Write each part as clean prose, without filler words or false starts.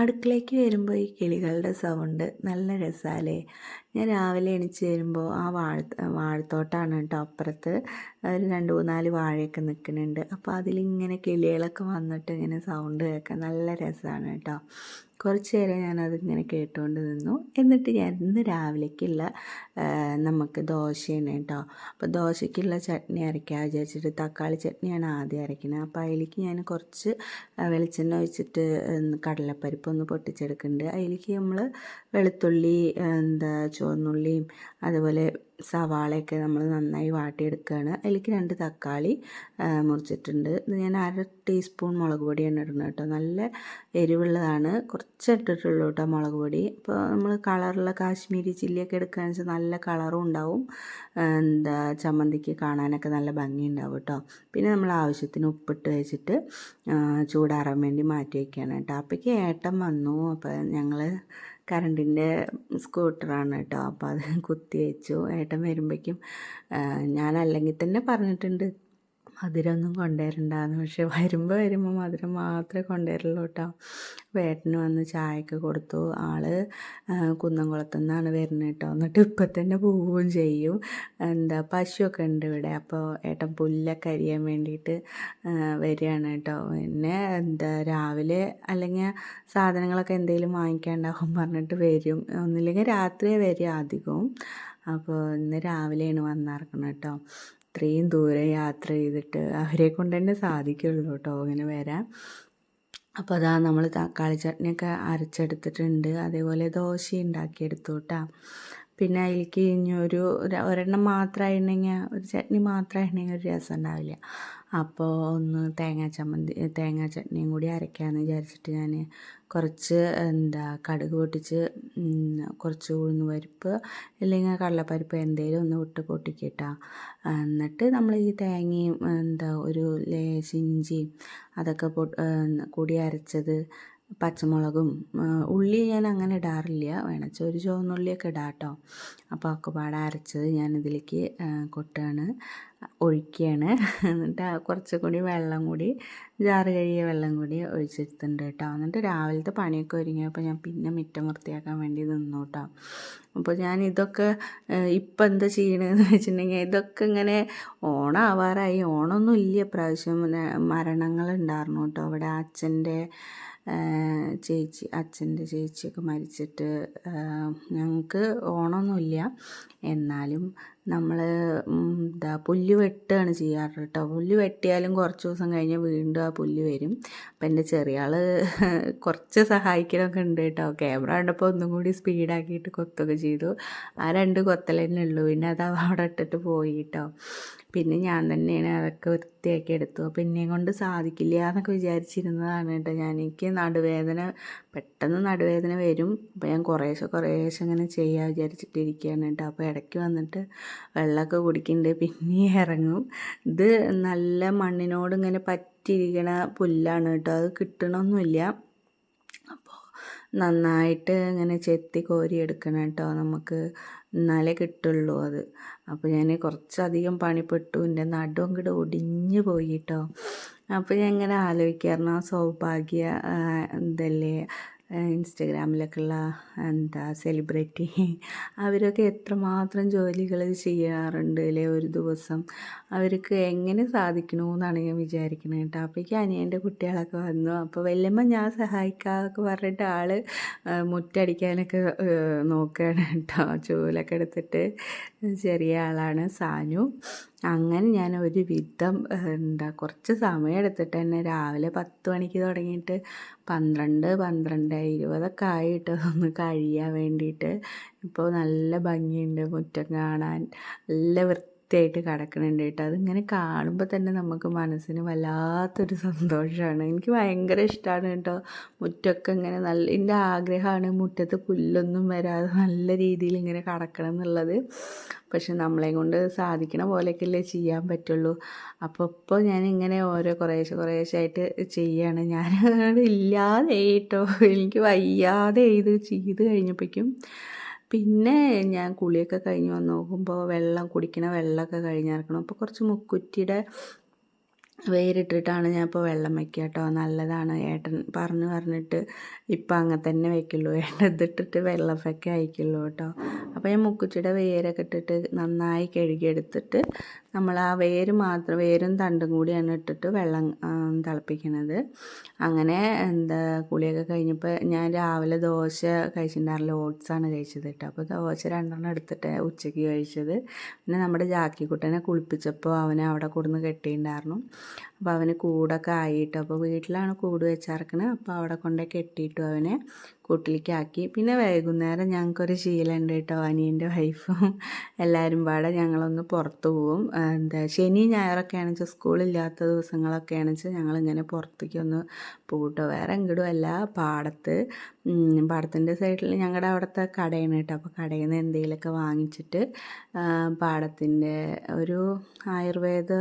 അടുക്കളയ്ക്ക് വരുമ്പോൾ ഈ കിളികളുടെ സൗണ്ട് നല്ല രസമല്ലേ. ഞാൻ രാവിലെ എണീച്ച് വരുമ്പോൾ ആ വാഴത്തോട്ടാണ് കേട്ടോ അപ്പുറത്ത്. അതിൽ 2-3-4 വാഴയൊക്കെ നിൽക്കുന്നുണ്ട്. അപ്പോൾ അതിലിങ്ങനെ കിളികളൊക്കെ വന്നിട്ട് ഇങ്ങനെ സൗണ്ട് കേൾക്കാൻ നല്ല രസമാണ് കേട്ടോ. കുറച്ച് നേരം ഞാനതിങ്ങനെ കേട്ടുകൊണ്ട് നിന്നു. എന്നിട്ട് ഞാൻ ഇന്ന് രാവിലേക്കുള്ള നമുക്ക് ദോശയാണ് കേട്ടോ. അപ്പോൾ ദോശയ്ക്കുള്ള ചട്നി അരയ്ക്കാൻ വിചാരിച്ചിട്ട് തക്കാളി ചട്നിയാണ് ആദ്യം അരയ്ക്കുന്നത്. അപ്പോൾ അതിലേക്ക് ഞാൻ കുറച്ച് വെളിച്ചെണ്ണ ഒഴിച്ചിട്ട് കടലപ്പരിപ്പ് ഒന്ന് പൊട്ടിച്ചെടുക്കുന്നുണ്ട്. അതിലേക്ക് നമ്മൾ വെളുത്തുള്ളി, ചുവന്നുള്ളിയും അതുപോലെ സവാളയൊക്കെ നമ്മൾ നന്നായി വാട്ടിയെടുക്കുകയാണ്. അതിലേക്ക് 2 തക്കാളി മുറിച്ചിട്ടുണ്ട്. ഇത് ഞാൻ 1/2 ടീസ്പൂൺ മുളക് പൊടിയാണ് ഇടുന്നത് കേട്ടോ. നല്ല എരിവുള്ളതാണ്. കുറച്ച് ഇട്ടിട്ടുള്ളൂ കേട്ടോ മുളക് പൊടി. ഇപ്പോൾ നമ്മൾ കളറുള്ള കാശ്മീരി ചില്ലിയൊക്കെ എടുക്കുകയെന്ന് വെച്ചാൽ നല്ല കളറും ഉണ്ടാവും, ചമ്മന്തിക്ക് കാണാനൊക്കെ നല്ല ഭംഗി ഉണ്ടാവും കേട്ടോ. പിന്നെ നമ്മൾ ആവശ്യത്തിന് ഉപ്പിട്ട് വെച്ചിട്ട് ചൂടാറാൻ വേണ്ടി മാറ്റി വയ്ക്കുകയാണ് കേട്ടോ. അപ്പോഴേക്ക് ഏട്ടൻ വന്നു. അപ്പോൾ ഞങ്ങൾ കറണ്ടിൻ്റെ സ്കൂട്ടറാണ് കേട്ടോ. അപ്പോൾ അത് കുത്തി വെച്ചു. ഏട്ടൻ വരുമ്പോഴേക്കും ഞാനല്ലെങ്കിൽ തന്നെ പറഞ്ഞിട്ടുണ്ട് മധുരമൊന്നും കൊണ്ടുവരണ്ടാന്ന്. പക്ഷെ വരുമ്പോൾ മധുരം മാത്രമേ കൊണ്ടുവരുള്ളൂ കേട്ടോ. അപ്പോൾ ഏട്ടന് വന്ന് ചായയൊക്കെ കൊടുത്തു. ആൾ കുന്നംകുളത്തു നിന്നാണ് വരുന്നത് കേട്ടോ. എന്നിട്ട് ഇപ്പം തന്നെ പോവുകയും ചെയ്യും. പശുവൊക്കെ ഉണ്ട് ഇവിടെ. അപ്പോൾ ഏട്ടൻ പുല്ലൊക്കെ അരിയാൻ വേണ്ടിയിട്ട് വരികയാണ് കേട്ടോ. പിന്നെ രാവിലെ അല്ലെങ്കിൽ സാധനങ്ങളൊക്കെ എന്തെങ്കിലും വാങ്ങിക്കാണ്ടാവും പറഞ്ഞിട്ട് വരും. ഒന്നില്ലെങ്കിൽ രാത്രിയേ വരും അധികവും. അപ്പോൾ ഇന്ന് രാവിലെയാണ് വന്നിറങ്ങണം കേട്ടോ. ഇത്രയും ദൂരം യാത്ര ചെയ്തിട്ട് അവരെ കൊണ്ട് തന്നെ സാധിക്കുള്ളൂ കേട്ടോ ഇങ്ങനെ വരാൻ. അപ്പോൾ അതാ നമ്മൾ തക്കാളി ചട്നിയൊക്കെ അരച്ചെടുത്തിട്ടുണ്ട്. അതേപോലെ ദോശ ഉണ്ടാക്കിയെടുത്തു കേട്ടോ. പിന്നെ അതിലേക്ക് ഇനി ഒരെണ്ണം മാത്രമായിട്ടുണ്ടെങ്കിൽ, ഒരു ചട്നി മാത്രമായിട്ടുണ്ടെങ്കിൽ ഒരു രസം ഉണ്ടാവില്ല. അപ്പോൾ ഒന്ന് തേങ്ങാ ചട്നിയും കൂടി അരയ്ക്കാമെന്ന് വിചാരിച്ചിട്ട് ഞാൻ കുറച്ച് കടുക് പൊട്ടിച്ച് കുറച്ച് ഉഴുന്ന് പരിപ്പ് അല്ലെങ്കിൽ കടലപ്പരിപ്പ് എന്തെങ്കിലും ഒന്ന് ഇട്ട് പൊട്ടിക്കിട്ടാ. എന്നിട്ട് നമ്മൾ ഈ തേങ്ങയും ഒരു ലേശം ഇഞ്ചിയും അതൊക്കെ കൂടി അരച്ചത്, പച്ചമുളകും ഉള്ളി ഞാൻ അങ്ങനെ ഇടാറില്ല, വേണമെച്ചാൽ ഒരു ചുവന്നുള്ളിയൊക്കെ ഇടാം കേട്ടോ. അപ്പോൾ ഒക്കെപ്പാടെ അരച്ചത് ഞാനിതിലേക്ക് ഒഴിക്കുകയാണ്. എന്നിട്ട് കുറച്ചും കൂടി വെള്ളം കൂടി, ജാറ് കഴുകിയ വെള്ളം കൂടി ഒഴിച്ചെടുത്തിട്ടുണ്ട് കേട്ടോ. എന്നിട്ട് രാവിലത്തെ പണിയൊക്കെ ഒരുങ്ങിയപ്പോൾ ഞാൻ പിന്നെ മുറ്റം വൃത്തിയാക്കാൻ വേണ്ടി നിന്നു കേട്ടോ. അപ്പോൾ ഞാൻ ഇതൊക്കെ ഇപ്പം എന്താ ചെയ്യണമെന്ന് വെച്ചിട്ടുണ്ടെങ്കിൽ, ഇതൊക്കെ ഇങ്ങനെ ഓണാവാറായി. ഓണമൊന്നും ഇല്ല ഇപ്രാവശ്യം. മരണങ്ങളുണ്ടായിരുന്നു കേട്ടോ ഇവിടെ. അച്ഛൻ്റെ ചേച്ചിയൊക്കെ മരിച്ചിട്ട് ഞങ്ങൾക്ക് ഓണമൊന്നുമില്ല. എന്നാലും നമ്മൾ പുല്ല് വെട്ടുകയാണ് ചെയ്യാറ് കേട്ടോ. പുല്ല് വെട്ടിയാലും കുറച്ച് ദിവസം കഴിഞ്ഞ് വീണ്ടും ആ പുല്ല് വരും. അപ്പം എൻ്റെ ചെറിയ ആൾ കുറച്ച് സഹായിക്കലൊക്കെ ഉണ്ട് കേട്ടോ. ക്യാമറ കണ്ടപ്പോൾ ഒന്നും കൂടി സ്പീഡാക്കിയിട്ട് കൊത്തൊക്കെ ചെയ്തു. ആ 2 കൊത്തൽ തന്നെ ഉള്ളൂ. പിന്നെ അത് അവിടെ ഇട്ടിട്ട് പോയി കേട്ടോ. പിന്നെ ഞാൻ തന്നെയാണ് അതൊക്കെ വൃത്തിയാക്കി എടുത്തു. അപ്പോൾ എന്നെയും കൊണ്ട് സാധിക്കില്ല എന്നൊക്കെ വിചാരിച്ചിരുന്നതാണ് കേട്ടോ. എനിക്ക് പെട്ടെന്ന് നടുവേദന വരും. അപ്പോൾ ഞാൻ കുറേശ്ശെ ഇങ്ങനെ ചെയ്യാൻ വിചാരിച്ചിട്ടിരിക്കുകയാണ് കേട്ടോ. അപ്പോൾ ഇടയ്ക്ക് വന്നിട്ട് വെള്ളമൊക്കെ കുടിക്കുന്നുണ്ട്, പിന്നെ ഇറങ്ങും. ഇത് നല്ല മണ്ണിനോട് ഇങ്ങനെ പറ്റിയിരിക്കണ പുല്ലാണ് കേട്ടോ. അത് കിട്ടണമൊന്നുമില്ല. അപ്പോൾ നന്നായിട്ട് ഇങ്ങനെ ചെത്തി കോരി എടുക്കണം കേട്ടോ നമുക്ക്, എന്നാലേ കിട്ടുള്ളൂ അത്. അപ്പോൾ ഞാൻ കുറച്ചധികം പണിപ്പെട്ടു. എൻ്റെ നടും അങ്ങോട്ട് ഒടിഞ്ഞു പോയി കേട്ടോ. അപ്പോൾ ഞാൻ ഇങ്ങനെ ആലോചിക്കാറുണ്ട്, ആ സൗഭാഗ്യ ഇതല്ലേ ഇൻസ്റ്റഗ്രാമിലൊക്കെ ഉള്ള സെലിബ്രിറ്റി, അവരൊക്കെ എത്രമാത്രം ജോലികൾ ചെയ്യാറുണ്ട് അല്ലേ ഒരു ദിവസം. അവർക്ക് എങ്ങനെ സാധിക്കണു എന്നാണ് ഞാൻ വിചാരിക്കുന്നത് കേട്ടോ. അപ്പോഴേക്കും അനിയൻ്റെ കുട്ടികളൊക്കെ വന്നു. അപ്പോൾ വല്യമ്മ ഞാൻ സഹായിക്കാമെന്നൊക്കെ പറഞ്ഞിട്ട് ആൾ മുറ്റടിക്കാനൊക്കെ നോക്കുകയാണ് കേട്ടോ. ചൂലൊക്കെ എടുത്തിട്ട്. ചെറിയ ആളാണ് സാനു. അങ്ങനെ ഞാൻ ഒരു വിധം കുറച്ച് സമയം എടുത്തിട്ട് തന്നെ രാവിലെ 10 മണിക്ക് തുടങ്ങിയിട്ട് 12-12:20 ആയിട്ട് ഒന്ന് കഴിയാൻ വേണ്ടിയിട്ട്. ഇപ്പോൾ നല്ല ഭംഗിയുണ്ട് മുറ്റം കാണാൻ, നല്ല വൃത്തിയായിട്ട് കിടക്കുന്നുണ്ട് കേട്ടോ. അതിങ്ങനെ കാണുമ്പോൾ തന്നെ നമുക്ക് മനസ്സിന് വല്ലാത്തൊരു സന്തോഷമാണ്. എനിക്ക് ഭയങ്കര ഇഷ്ടമാണ് കേട്ടോ മുറ്റമൊക്കെ ഇങ്ങനെ. എൻ്റെ ആഗ്രഹമാണ് മുറ്റത്ത് പുല്ലൊന്നും വരാതെ നല്ല രീതിയിൽ ഇങ്ങനെ കിടക്കണം എന്നുള്ളത്. പക്ഷെ നമ്മളെ കൊണ്ട് സാധിക്കണ പോലെയൊക്കെയല്ലേ ചെയ്യാൻ പറ്റുള്ളൂ. അപ്പോൾ ഇപ്പോൾ ഞാനിങ്ങനെ കുറേശ്ശായിട്ട് ചെയ്യാണ്. ഞാൻ ഇല്ലാതെ കേട്ടോ, എനിക്ക് വയ്യാതെ ചെയ്ത് കഴിഞ്ഞപ്പോഴേക്കും പിന്നെ ഞാൻ കുളിയൊക്കെ കഴിഞ്ഞ് വന്ന് നോക്കുമ്പോൾ കുടിക്കണ വെള്ളമൊക്കെ കഴിഞ്ഞിറക്കണം. അപ്പോൾ കുറച്ച് മുക്കുറ്റിയുടെ വേരിട്ടിട്ടാണ് ഞാൻ ഇപ്പോൾ വെള്ളം വയ്ക്കുക കേട്ടോ. നല്ലതാണ് ഏട്ടൻ പറഞ്ഞിട്ട് ഇപ്പം അങ്ങനെ തന്നെ വയ്ക്കുള്ളൂ. ഏട്ടൻ ഇതിട്ടിട്ട് വെള്ളമൊക്കെ അയക്കുള്ളൂ കേട്ടോ. അപ്പോൾ ഞാൻ മുക്കുറ്റിയുടെ വേരൊക്കെ ഇട്ടിട്ട് നന്നായി കഴുകിയെടുത്തിട്ട് നമ്മൾ ആ വേരും തണ്ടും കൂടിയാണ് ഇട്ടിട്ട് വെള്ളം തിളപ്പിക്കുന്നത്. അങ്ങനെ കുളിയൊക്കെ കഴിഞ്ഞപ്പോൾ ഞാൻ രാവിലെ ദോശ കഴിച്ചിട്ടുണ്ടായിരുന്നില്ല, ഓട്സാണ് കഴിച്ചത് കേട്ടോ. അപ്പോൾ ദോശ 2 എടുത്തിട്ട് ഉച്ചയ്ക്ക് കഴിച്ചത്. പിന്നെ നമ്മുടെ ജാക്കിക്കുട്ടനെ കുളിപ്പിച്ചപ്പോൾ അവനെ അവിടെ കൊടുന്ന് കെട്ടിയിട്ടുണ്ടായിരുന്നു. അപ്പോൾ അവന് കൂടൊക്കെ ആയിട്ട്, അപ്പോൾ വീട്ടിലാണ് കൂട് വെച്ചിറക്കണത്. അപ്പോൾ അവിടെ കൊണ്ടേ കെട്ടിയിട്ടു അവനെ കൂട്ടിലേക്കാക്കി. പിന്നെ വൈകുന്നേരം ഞങ്ങൾക്കൊരു ശീലമുണ്ട് കേട്ടോ, അനിയൻ്റെ വൈഫും എല്ലാവരും പാടെ ഞങ്ങളൊന്ന് പുറത്ത് പോവും. ശനി ഞായറൊക്കെ ആണെന്ന് സ്കൂളില്ലാത്ത ദിവസങ്ങളൊക്കെ ആണെന്ന് ഞങ്ങളിങ്ങനെ പുറത്തേക്ക് ഒന്ന് പോകട്ടോ. വേറെ എങ്ങോട്ടും അല്ല, പാടത്തിൻ്റെ സൈഡിൽ ഞങ്ങളുടെ അവിടുത്തെ കടയാണ് കേട്ടോ. അപ്പോൾ കടയിൽ നിന്ന് എന്തെങ്കിലുമൊക്കെ വാങ്ങിച്ചിട്ട് പാടത്തിൻ്റെ ഒരു ആയുർവേദ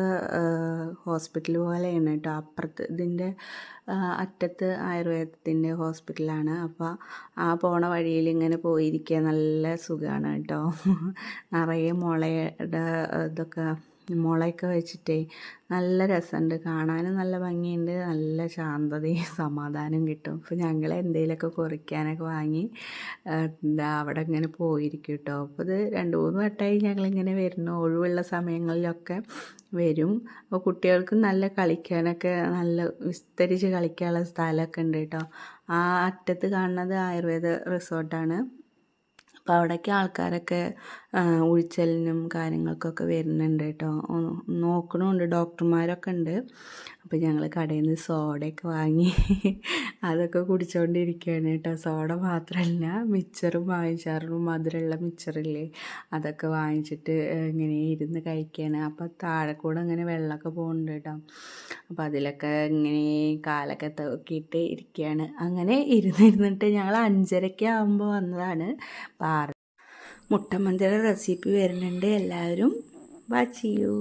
ഹോസ്പിറ്റൽ പോലെയാണ് കേട്ടോ. അപ്പുറത്ത് ഇതിൻ്റെ അറ്റത്ത് ആയുർവേദത്തിൻ്റെ ഹോസ്പിറ്റലാണ്. അപ്പോൾ ആ പോണ വഴിയിൽ ഇങ്ങനെ പോയിരിക്കുക നല്ല സുഖമാണ് കേട്ടോ. നിറയെ മുളയുടെ ഇതൊക്കെ മുളയൊക്കെ വെച്ചിട്ടേ നല്ല രസമുണ്ട് കാണാനും, നല്ല ഭംഗിയുണ്ട്, നല്ല ശാന്തതയും സമാധാനവും കിട്ടും. അപ്പോൾ ഞങ്ങൾ എന്തെങ്കിലുമൊക്കെ കുറിക്കാനൊക്കെ വാങ്ങി അവിടെ ഇങ്ങനെ പോയിരിക്കും കേട്ടോ. അപ്പോൾ ഇത് 2-3 വട്ടമായി ഞങ്ങളിങ്ങനെ വരുന്നു. ഒഴിവുള്ള സമയങ്ങളിലൊക്കെ വരും. അപ്പോൾ കുട്ടികൾക്ക് നല്ല കളിക്കാനൊക്കെ നല്ല വിസ്തരിച്ച് കളിക്കാനുള്ള സ്ഥലമൊക്കെ ഉണ്ട് കേട്ടോ. ആ അറ്റത്ത് കാണുന്നത് ആയുർവേദ റിസോർട്ടാണ്. അപ്പോൾ അവിടേക്ക് ആൾക്കാരൊക്കെ ഉഴിച്ചലിനും കാര്യങ്ങൾക്കൊക്കെ വരുന്നുണ്ട് കേട്ടോ. നോക്കണമുണ്ട്, ഡോക്ടർമാരൊക്കെ ഉണ്ട്. അപ്പോൾ ഞങ്ങൾ കടയിൽ നിന്ന് സോഡയൊക്കെ വാങ്ങി അതൊക്കെ കുടിച്ചുകൊണ്ടിരിക്കുകയാണ് കേട്ടോ. സോഡ മാത്രമല്ല, മിച്ചറും വാങ്ങിച്ചാറും, മധുരമുള്ള മിച്ചറില്ലേ അതൊക്കെ വാങ്ങിച്ചിട്ട് ഇങ്ങനെ ഇരുന്ന് കഴിക്കുകയാണ്. അപ്പോൾ താഴെ കൂടെ ഇങ്ങനെ വെള്ളമൊക്കെ പോകുന്നുണ്ട് കേട്ടോ. അപ്പോൾ അതിലൊക്കെ ഇങ്ങനെ കാലൊക്കെ തൂക്കിയിട്ട് ഇരിക്കുകയാണ്. അങ്ങനെ ഇരുന്നിട്ട് ഞങ്ങൾ 5:30 ആകുമ്പോൾ വന്നതാണ്. മുട്ട മന്തിയുടെ റെസിപ്പി വരുന്നുണ്ട്, എല്ലാവരും വാച്ച് ചെയ്യൂ.